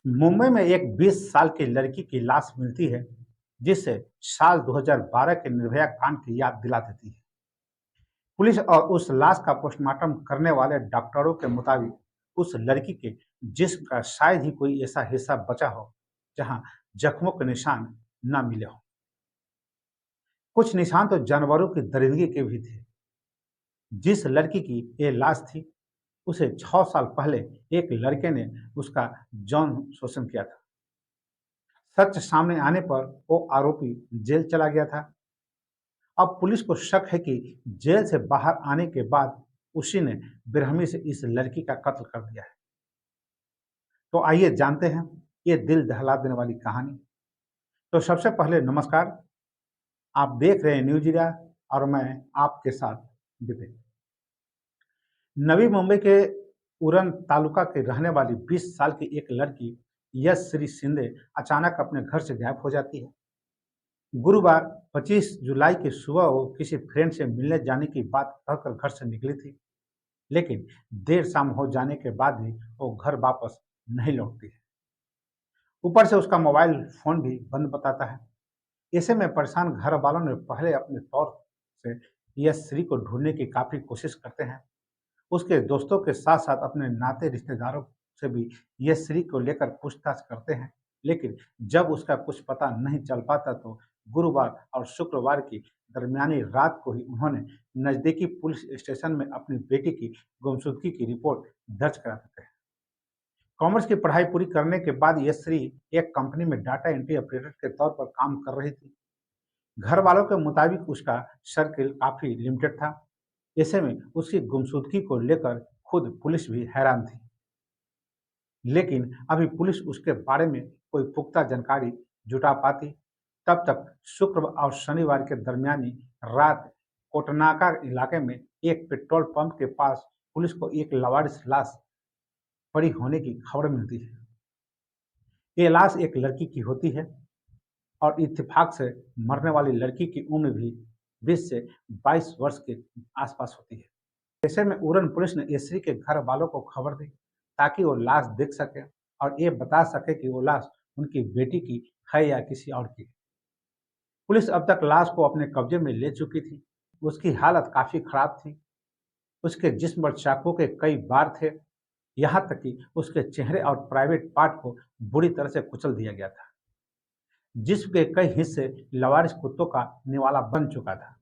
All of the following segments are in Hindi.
मुंबई में एक 20 साल की लड़की की लाश मिलती है जिससे साल 2012 के निर्भया कांड की याद दिला देती है। पुलिस और उस लाश का पोस्टमार्टम करने वाले डॉक्टरों के मुताबिक उस लड़की के जिस्म का शायद ही कोई ऐसा हिस्सा बचा हो जहां जख्मों के निशान न मिले हों। कुछ निशान तो जानवरों की दरिंदगी के भी थे। जिस लड़की की ये लाश थी उसे 6 साल पहले एक लड़के ने उसका यौन शोषण किया था। सच सामने आने पर वो आरोपी जेल चला गया था। अब पुलिस को शक है कि जेल से बाहर आने के बाद उसी ने बेरहमी से इस लड़की का कत्ल कर दिया है। तो आइए जानते हैं ये दिल दहला देने वाली कहानी। तो सबसे पहले नमस्कार, आप देख रहे हैं न्यूज इंडिया और मैं आपके साथ विपिन। नवी मुंबई के उरण तालुका के रहने वाली 20 साल की एक लड़की यशश्री शिंदे अचानक अपने घर से गायब हो जाती है। गुरुवार 25 जुलाई की सुबह वो किसी फ्रेंड से मिलने जाने की बात कहकर घर से निकली थी, लेकिन देर शाम हो जाने के बाद भी वो घर वापस नहीं लौटती है। ऊपर से उसका मोबाइल फोन भी बंद बताता है। ऐसे में परेशान घर वालों ने पहले अपने तौर से यशश्री को ढूंढने की काफी कोशिश करते हैं। उसके दोस्तों के साथ साथ अपने नाते रिश्तेदारों से भी यशश्री को लेकर पूछताछ करते हैं, लेकिन जब उसका कुछ पता नहीं चल पाता तो गुरुवार और शुक्रवार की दरमियानी रात को ही उन्होंने नजदीकी पुलिस स्टेशन में अपनी बेटी की गुमशुदगी की रिपोर्ट दर्ज करा देते हैं। कॉमर्स की पढ़ाई पूरी करने के बाद यशश्री एक कंपनी में डाटा एंट्री ऑपरेटर के तौर पर काम कर रही थी। घर वालों के मुताबिक उसका सर्किल काफी लिमिटेड था। ऐसे में उसकी गुमशुदगी को लेकर खुद पुलिस भी हैरान थी, लेकिन अभी पुलिस उसके बारे में कोई पुख्ता जानकारी जुटा पाती तब तक शुक्र और शनिवार के दरमियानी रात कोटनाका इलाके में एक पेट्रोल पंप के पास पुलिस को एक लावारिस लाश पड़ी होने की खबर मिलती है। ये लाश एक लड़की की होती है और इत्तेफाक से मरने वाली लड़की की उम्र भी 20 से 22 वर्ष के आसपास होती है। ऐसे में उड़न पुलिस ने यशश्री के घर वालों को खबर दी ताकि वो लाश देख सके और ये बता सके कि वो लाश उनकी बेटी की है या किसी और की। पुलिस अब तक लाश को अपने कब्जे में ले चुकी थी। उसकी हालत काफी खराब थी। उसके जिस्म पर चाकू के कई बार थे, यहाँ तक कि उसके चेहरे और प्राइवेट पार्ट को बुरी तरह से कुचल दिया गया था। जिस्म के कई हिस्से लवारिस कुत्तों का निवाला बन चुका था,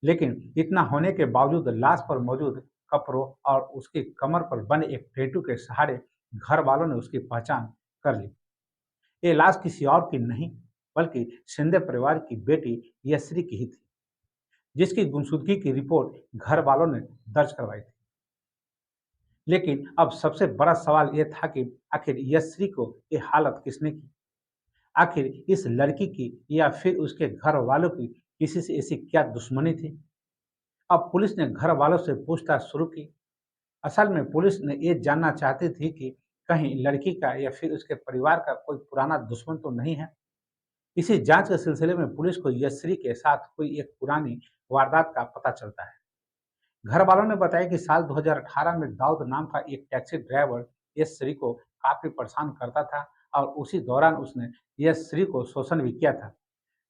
लेकिन इतना होने के बावजूद लाश पर मौजूद कपड़ों और उसकी कमर पर बने एक टैटू के सहारे घर वालों ने उसकी पहचान कर ली। ये लाश किसी और की नहीं बल्कि शिंदे परिवार की बेटी यशश्री की ही थी, जिसकी गुमशुदगी की रिपोर्ट घर वालों ने दर्ज करवाई थी। लेकिन अब सबसे बड़ा सवाल यह था कि आखिर यशश्री को ये हालत किसने की। आखिर इस लड़की की या फिर उसके घर वालों की किसी से ऐसी क्या दुश्मनी थी। अब पुलिस ने घर वालों से पूछताछ शुरू की। असल में पुलिस ने ये जानना चाहती थी कि कहीं लड़की का या फिर उसके परिवार का कोई पुराना दुश्मन तो नहीं है। इसी जांच के सिलसिले में पुलिस को यशश्री के साथ हुई एक पुरानी वारदात का पता चलता है। घर वालों ने बताया कि साल 2018 में दाऊद नाम का एक टैक्सी ड्राइवर यशश्री को काफी परेशान करता था और उसी दौरान उसने यशश्री को शोषण भी किया था,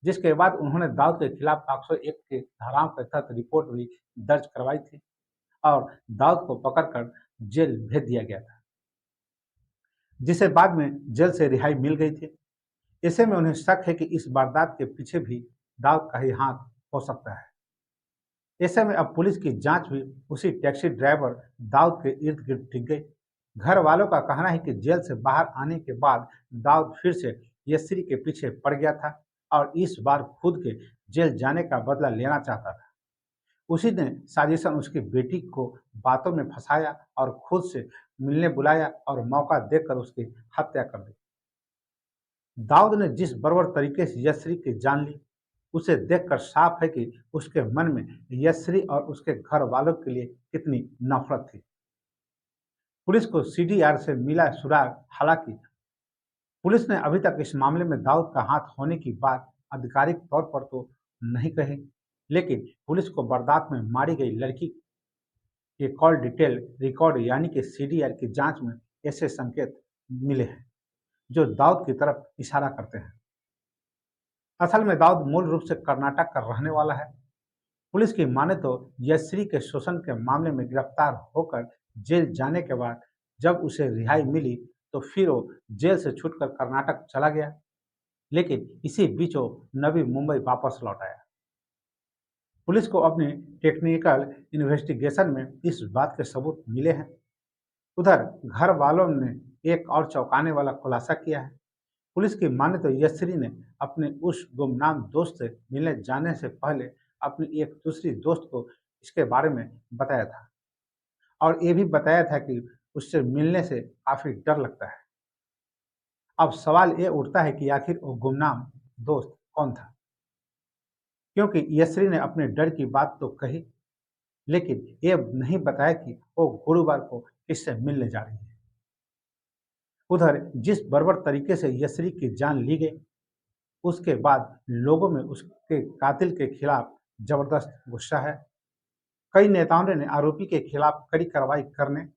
जिसके बाद उन्होंने दाऊद के खिलाफ 501 के धाराओं के तहत रिपोर्ट भी दर्ज करवाई थी और दाऊद को पकड़कर जेल भेज दिया गया था, जिसे बाद में जेल से रिहाई मिल गई थी। ऐसे में उन्हें शक है कि इस वारदात के पीछे भी दाऊद का ही हाथ हो सकता है। ऐसे में अब पुलिस की जांच भी उसी टैक्सी ड्राइवर दाऊद के इर्द गिर्द टिक गई। घर वालों का कहना है कि जेल से बाहर आने के बाद दाऊद फिर से यशश्री के पीछे पड़ गया था और इस बार खुद के जेल जाने का बदला लेना चाहता था। उसी ने साजिशन उसकी बेटी को बातों में फंसाया और खुद से मिलने बुलाया और मौका देकर उसकी हत्या कर दी। दाऊद ने जिस बर्बर तरीके से यशश्री की जान ली, उसे देखकर साफ है कि उसके मन में यशश्री और उसके घर वालों के लिए कितनी नफरत थी। पुलिस को सीडीआर से मिला सुराग, हालांकि पुलिस ने अभी तक इस मामले में दाऊद का हाथ होने की बात आधिकारिक तौर पर तो नहीं कही, लेकिन पुलिस को वारदात में मारी गई लड़की के कॉल डिटेल रिकॉर्ड यानी कि सीडीआर की जांच में ऐसे संकेत मिले हैं। जो दाऊद की तरफ इशारा करते हैं। असल में दाऊद मूल रूप से कर्नाटक का रहने वाला है। पुलिस की माने तो यशश्री के शोषण के मामले में गिरफ्तार होकर जेल जाने के बाद जब उसे रिहाई मिली तो फिर वो जेल से छूटकर कर्नाटक चला गया, लेकिन इसी बीच वो नवी मुंबई वापस लौट आया। पुलिस को अपनी टेक्निकल इन्वेस्टिगेशन में इस बात के सबूत मिले हैं। उधर घर वालों ने एक और चौंकाने वाला खुलासा किया है। पुलिस की माने तो यशश्री ने अपने उस गुमनाम दोस्त से मिलने जाने से पहले अपनी एक दूसरी दोस्त को इसके बारे में बताया था, और ये भी बताया था कि उससे मिलने से काफी डर लगता है। अब सवाल ये उठता है कि आखिर वो गुमनाम दोस्त कौन था, क्योंकि यशश्री ने अपने डर की बात तो कही, लेकिन ये नहीं बताया कि वो गुरुवार को किससे मिलने जा रही है। उधर जिस बर्बर तरीके से यशश्री की जान ली गई, उसके बाद लोगों में उसके कातिल के खिलाफ जबरदस्त गुस्सा है। कई नेताओं ने आरोपी के खिलाफ कड़ी कार्रवाई करने,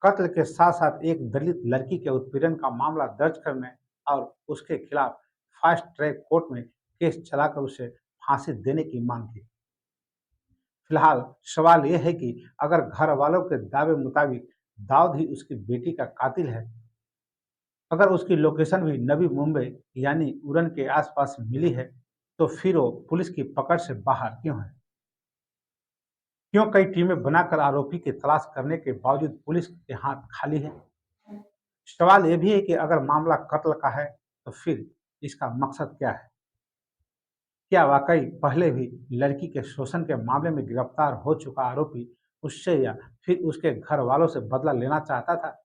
कत्ल के साथ साथ एक दलित लड़की के उत्पीड़न का मामला दर्ज करने और उसके खिलाफ फास्ट ट्रैक कोर्ट में केस चलाकर उसे फांसी देने की मांग की। फिलहाल सवाल यह है कि अगर घर वालों के दावे मुताबिक दाऊद ही उसकी बेटी का कातिल है, अगर उसकी लोकेशन भी नवी मुंबई यानी उड़न के आसपास मिली है, तो फिर वो पुलिस की पकड़ से बाहर क्यों है? क्यों कई टीमें बनाकर आरोपी की तलाश करने के बावजूद पुलिस के हाथ खाली है? सवाल यह भी है कि अगर मामला कत्ल का है, तो फिर इसका मकसद क्या है? क्या वाकई पहले भी लड़की के शोषण के मामले में गिरफ्तार हो चुका आरोपी उससे या फिर उसके घर वालों से बदला लेना चाहता था?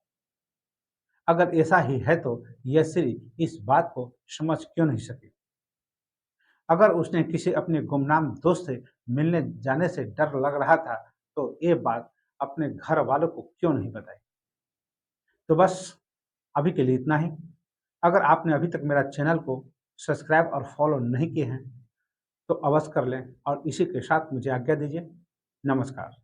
अगर ऐसा ही है तो यशश्री इस बात को समझ क्यों नहीं सकी? अगर उसने किसी अपने गुमनाम दोस्त से मिलने जाने से डर लग रहा था, तो ये बात अपने घर वालों को क्यों नहीं बताई? तो बस अभी के लिए इतना ही। अगर आपने अभी तक मेरा चैनल को सब्सक्राइब और फॉलो नहीं किए हैं, तो अवश्य कर लें और इसी के साथ मुझे आज्ञा दीजिए। नमस्कार।